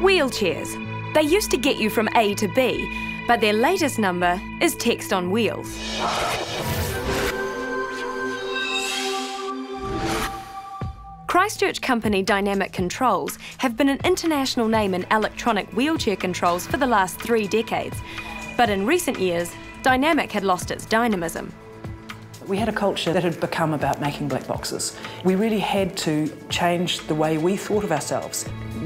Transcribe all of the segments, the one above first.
Wheelchairs. They used to get you from A to B, but their latest number is text on wheels. Christchurch company Dynamic Controls have been an international name in electronic wheelchair controls for the last 3 decades. But in recent years, Dynamic had lost its dynamism. We had a culture that had become about making black boxes. We really had to change the way we thought of ourselves,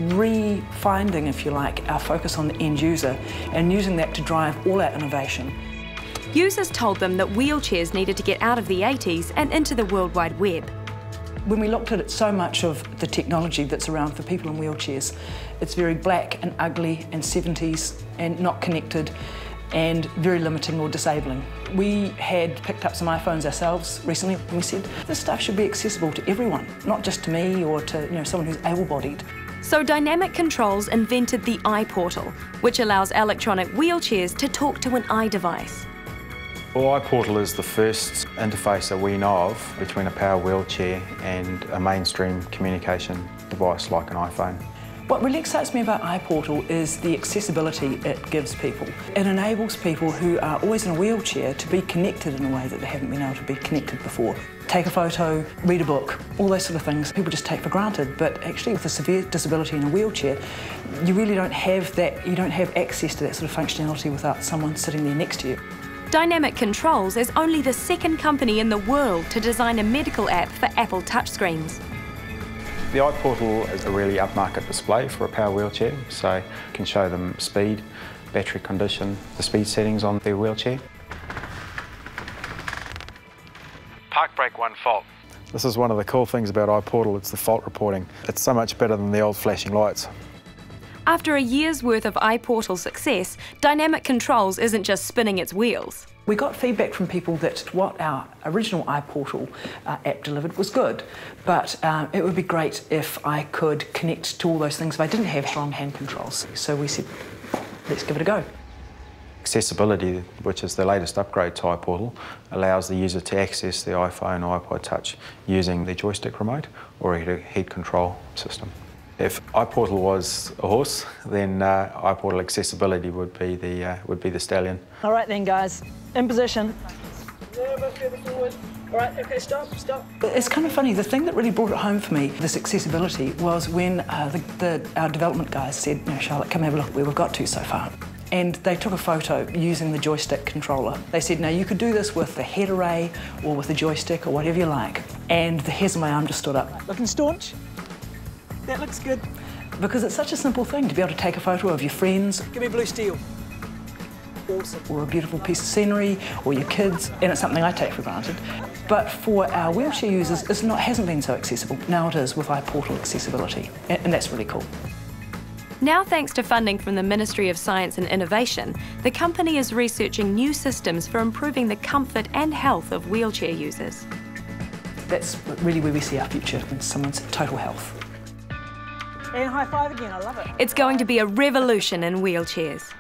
refinding, if you like, our focus on the end user and using that to drive all our innovation. Users told them that wheelchairs needed to get out of the 80s and into the World Wide Web. When we looked at it, so much of the technology that's around for people in wheelchairs, it's very black and ugly and 70s and not connected and very limiting or disabling. We had picked up some iPhones ourselves recently and we said, this stuff should be accessible to everyone, not just to me or to someone who's able-bodied. So Dynamic Controls invented the iPortal, which allows electronic wheelchairs to talk to an iDevice. Well, iPortal is the first interface that we know of between a power wheelchair and a mainstream communication device like an iPhone. What really excites me about iPortal is the accessibility it gives people. It enables people who are always in a wheelchair to be connected in a way that they haven't been able to be connected before. Take a photo, read a book, all those sort of things people just take for granted, but actually with a severe disability in a wheelchair, you really don't have that, you don't have access to that sort of functionality without someone sitting there next to you. Dynamic Controls is only the second company in the world to design a medical app for Apple touchscreens. The iPortal is a really upmarket display for a power wheelchair, so you can show them speed, battery condition, the speed settings on their wheelchair. Park brake 1 fault. This is one of the cool things about iPortal, it's the fault reporting. It's so much better than the old flashing lights. After a year's worth of iPortal success, Dynamic Controls isn't just spinning its wheels. We got feedback from people that what our original iPortal app delivered was good, but it would be great if I could connect to all those things if I didn't have strong hand controls. So we said, let's give it a go. Accessibility, which is the latest upgrade to iPortal, allows the user to access the iPhone or iPod Touch using the joystick remote or a heat control system. If iPortal was a horse, then iPortal accessibility would be the stallion. All right then, guys, in position. Forward. All right, okay, stop. It's kind of funny, the thing that really brought it home for me, this accessibility, was when our development guys said, Charlotte, come have a look at where we've got to so far. And they took a photo using the joystick controller. They said, now you could do this with the head array or with the joystick or whatever you like. And the hairs on my arm just stood up. Looking staunch. That looks good. Because it's such a simple thing to be able to take a photo of your friends. Give me blue steel. Awesome. Or a beautiful piece of scenery, or your kids, and it's something I take for granted. But for our wheelchair users, it hasn't been so accessible. Now it is with iPortal accessibility, and that's really cool. Now, thanks to funding from the Ministry of Science and Innovation, the company is researching new systems for improving the comfort and health of wheelchair users. That's really where we see our future, in someone's total health. And high five again, I love it. It's going to be a revolution in wheelchairs.